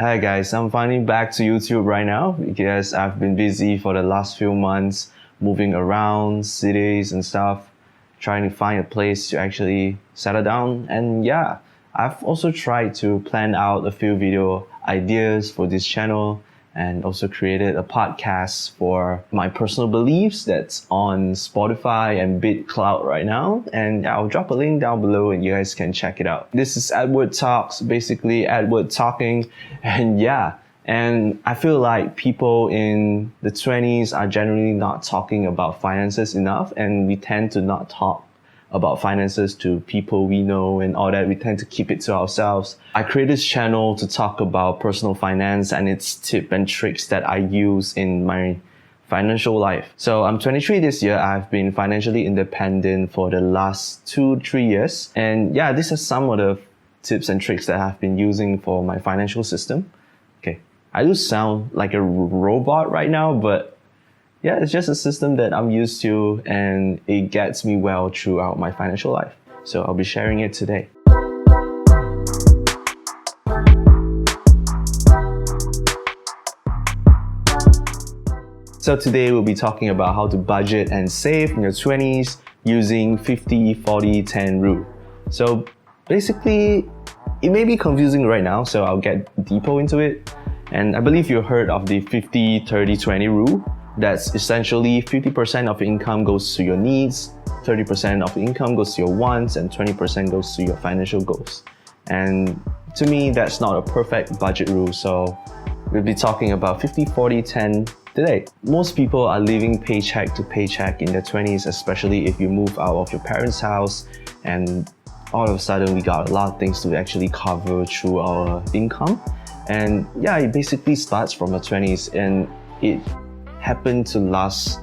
Hi guys, I'm finally back to YouTube right now because I've been busy for the last few months moving around cities and stuff, trying to find a place to actually settle down. And yeah, I've also tried to plan out a few video ideas for this channel and also created a podcast for my personal beliefs that's on Spotify and BitCloud right now. And I'll drop a link down below and you guys can check it out. This is Edward Talks, basically Edward talking. And yeah, and I feel like people in the 20s are generally not talking about finances enough, and we tend to not talk about finances to people we know and all that. We tend to keep it to ourselves. I created this channel to talk about personal finance and its tips and tricks that I use in my financial life. So I'm 23 this year. I've been financially independent for the last 2-3 years. And yeah, these are some of the tips and tricks that I've been using for my financial system. Okay, I do sound like a robot right now, but yeah, it's just a system that I'm used to and it gets me well throughout my financial life. So I'll be sharing it today. So today we'll be talking about how to budget and save in your 20s using 50-40-10 rule. So basically, it may be confusing right now, so I'll get deeper into it. And I believe you heard of the 50-30-20 rule. That's essentially 50% of your income goes to your needs, 30% of your income goes to your wants, and 20% goes to your financial goals. And to me, that's not a perfect budget rule, so we'll be talking about 50-40-10 today. Most people are living paycheck to paycheck in their 20s, especially if you move out of your parents' house and all of a sudden we got a lot of things to actually cover through our income. And yeah, it basically starts from your 20s and it happened to last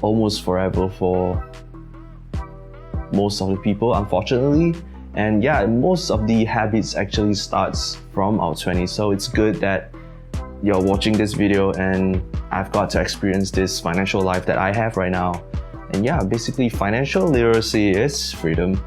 almost forever for most of the people, unfortunately. And yeah, most of the habits actually starts from our 20s. So it's good that you're watching this video and I've got to experience this financial life that I have right now. And yeah, basically financial literacy is freedom.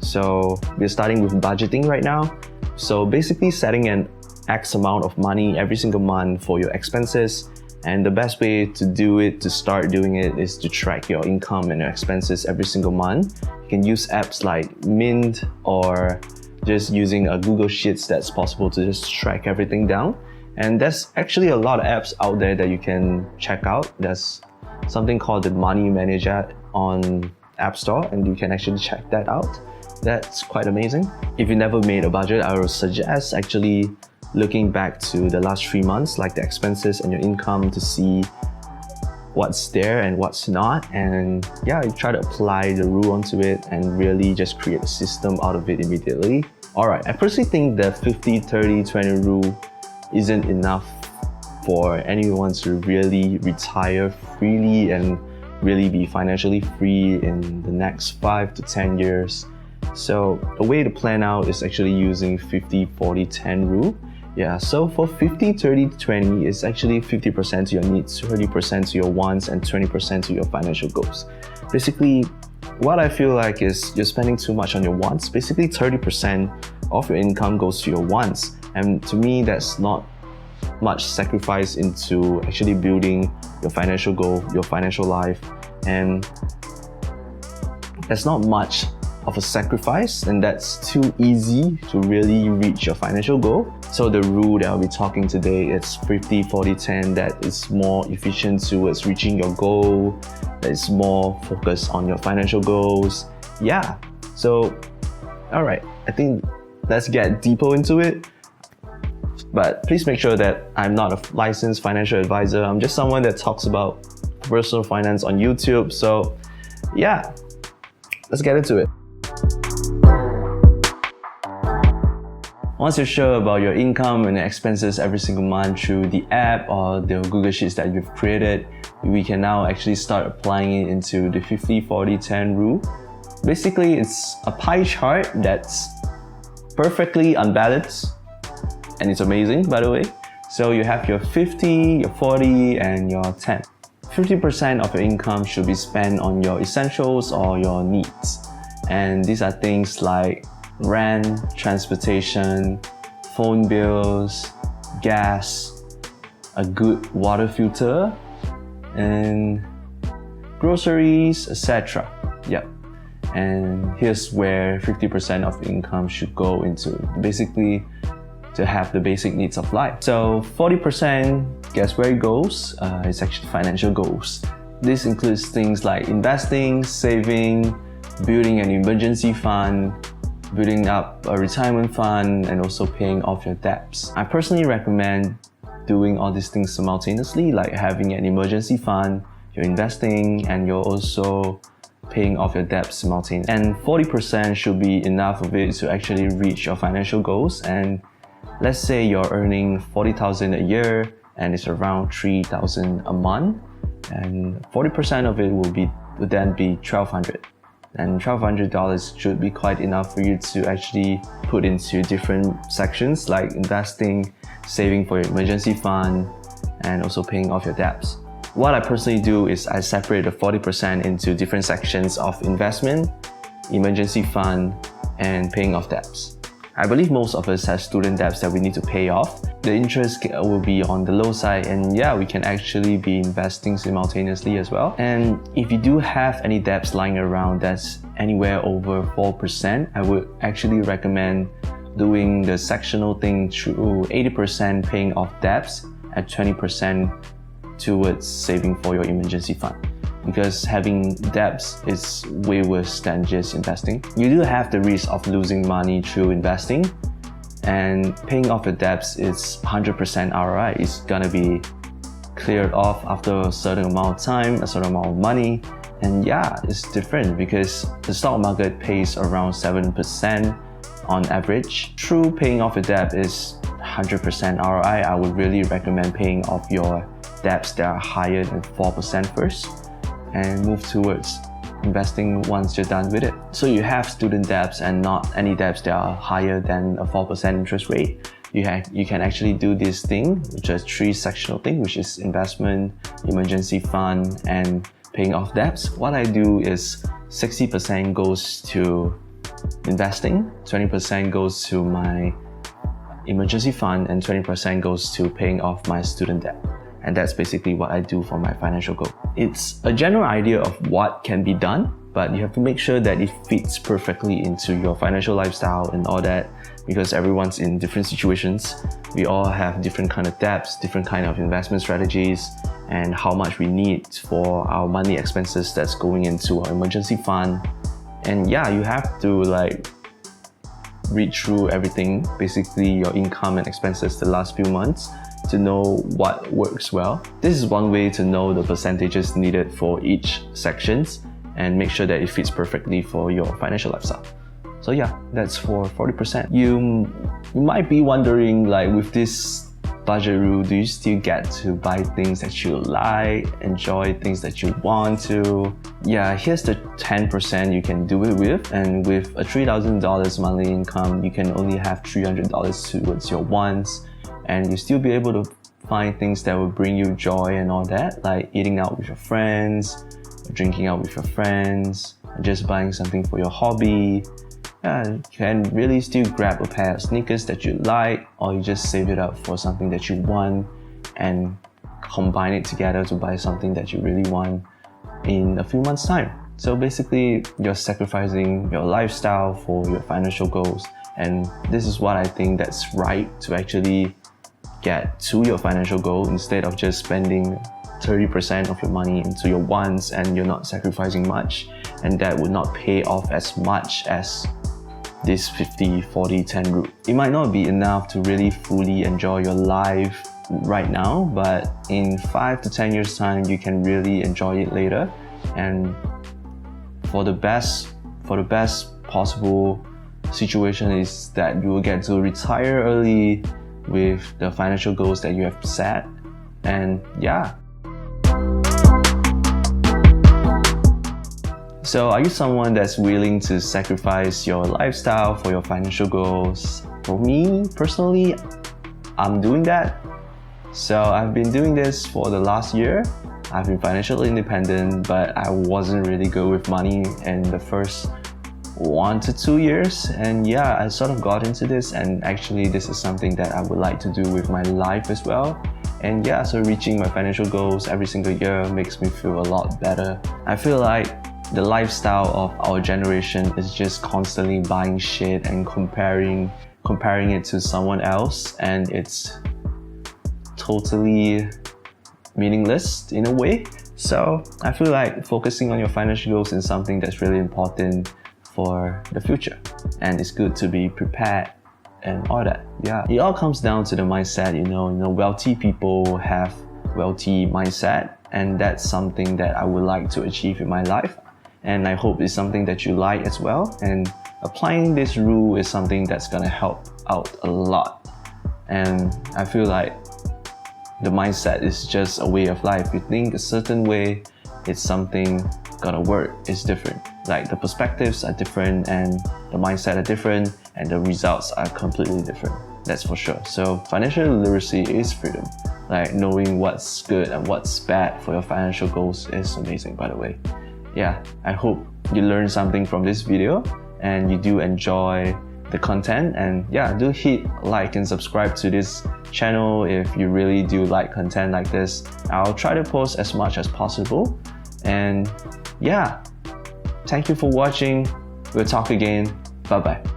So we're starting with budgeting right now. So basically setting an X amount of money every single month for your expenses. And the best way to do it, to start doing it, is to track your income and your expenses every single month. You can use apps like Mint or just using a Google Sheets that's possible to just track everything down. And there's actually a lot of apps out there that you can check out. There's something called the Money Manager on App Store and you can actually check that out. That's quite amazing. If you never made a budget, I would suggest actually looking back to the last 3 months, like the expenses and your income, to see what's there and what's not. And yeah, you try to apply the rule onto it and really just create a system out of it immediately. Alright, I personally think the 50-30-20 rule isn't enough for anyone to really retire freely and really be financially free in the next 5 to 10 years. So a way to plan out is actually using 50-40-10 rule. Yeah, so for 50-30-20, it's actually 50% to your needs, 30% to your wants, and 20% to your financial goals. Basically, what I feel like is you're spending too much on your wants. Basically, 30% of your income goes to your wants. And to me, that's not much sacrifice into actually building your financial goal, your financial life. And that's not much of a sacrifice, and that's too easy to really reach your financial goal. So the rule that I'll be talking today is 50-40-10, that is more efficient towards reaching your goal, that is more focused on your financial goals. Yeah, so alright, I think let's get deeper into it. But please make sure that I'm not a licensed financial advisor. I'm just someone that talks about personal finance on YouTube. So yeah, let's get into it. Once you're sure about your income and expenses every single month through the app or the Google Sheets that you've created, we can now actually start applying it into the 50-40-10 rule. Basically, it's a pie chart that's perfectly unbalanced, and it's amazing, by the way. So you have your 50, your 40, and your 10. 50% of your income should be spent on your essentials or your needs. And these are things like rent, transportation, phone bills, gas, a good water filter, and groceries, etc. Yep. And here's where 50% of income should go into, basically to have the basic needs of life. So 40%, guess where it goes? It's actually financial goals. This includes things like investing, saving, building an emergency fund, building up a retirement fund, and also paying off your debts. I personally recommend doing all these things simultaneously, like having an emergency fund, you're investing, and you're also paying off your debts simultaneously. And 40% should be enough of it to actually reach your financial goals. And let's say you're earning $40,000 a year and it's around $3,000 a month, and 40% of it would then be $1,200. And $1,200 should be quite enough for you to actually put into different sections like investing, saving for your emergency fund, and also paying off your debts. What I personally do is I separate the 40% into different sections of investment, emergency fund, and paying off debts. I believe most of us have student debts that we need to pay off. The interest will be on the low side, and yeah, we can actually be investing simultaneously as well. And if you do have any debts lying around that's anywhere over 4%, I would actually recommend doing the sectional thing through 80% paying off debts and 20% towards saving for your emergency fund. Because having debts is way worse than just investing. You do have the risk of losing money through investing, and paying off your debts is 100% ROI. It's gonna be cleared off after a certain amount of time, a certain amount of money. And yeah, it's different because the stock market pays around 7% on average. True paying off your debt is 100% ROI. I would really recommend paying off your debts that are higher than 4% first, and move towards investing once you're done with it. So you have student debts and not any debts that are higher than a 4% interest rate. You can actually do this thing, which is 3 sectional thing, which is investment, emergency fund, and paying off debts. What I do is 60% goes to investing, 20% goes to my emergency fund, and 20% goes to paying off my student debt. And that's basically what I do for my financial goal. It's a general idea of what can be done, but you have to make sure that it fits perfectly into your financial lifestyle and all that, because everyone's in different situations. We all have different kind of debts, different kind of investment strategies, and how much we need for our monthly expenses that's going into our emergency fund. And yeah, you have to read through everything, basically your income and expenses the last few months, to know what works well. This is one way to know the percentages needed for each sections and make sure that it fits perfectly for your financial lifestyle. So yeah, that's for 40%. You might be wondering, with this budget rule, do you still get to buy things that you like, enjoy things that you want to? Yeah, here's the 10% you can do it with. And with a $3,000 monthly income, you can only have $300 towards your wants, and you still be able to find things that will bring you joy and all that, like eating out with your friends, drinking out with your friends, just buying something for your hobby. Yeah, you can really still grab a pair of sneakers that you like, or you just save it up for something that you want and combine it together to buy something that you really want in a few months' time. So basically, you're sacrificing your lifestyle for your financial goals, and this is what I think that's right to actually get to your financial goal, instead of just spending 30% of your money into your wants and you're not sacrificing much, and that would not pay off as much as this 50-40-10 rule. It might not be enough to really fully enjoy your life right now, but in 5 to 10 years time you can really enjoy it later. And for the best possible situation is that you will get to retire early with the financial goals that you have set. And yeah. So are you someone that's willing to sacrifice your lifestyle for your financial goals? For me, personally, I'm doing that. So I've been doing this for the last year. I've been financially independent, but I wasn't really good with money in the first 1 to 2 years, and yeah, I sort of got into this, and actually this is something that I would like to do with my life as well. And yeah, so reaching my financial goals every single year makes me feel a lot better. I feel like the lifestyle of our generation is just constantly buying shit and comparing it to someone else, and it's totally meaningless in a way. So I feel like focusing on your financial goals is something that's really important for the future, and it's good to be prepared and all that. Yeah, it all comes down to the mindset. You know, wealthy people have wealthy mindset, and that's something that I would like to achieve in my life, and I hope it's something that you like as well. And applying this rule is something that's gonna help out a lot. And I feel like the mindset is just a way of life. You think a certain way, it's something gonna work. It's different. Like the perspectives are different, and the mindset are different, and the results are completely different. That's for sure. So financial literacy is freedom. Like knowing what's good and what's bad for your financial goals is amazing, by the way. Yeah, I hope you learned something from this video and you do enjoy the content. And yeah, do hit like and subscribe to this channel if you really do like content like this. I'll try to post as much as possible. And yeah, thank you for watching. We'll talk again. Bye bye.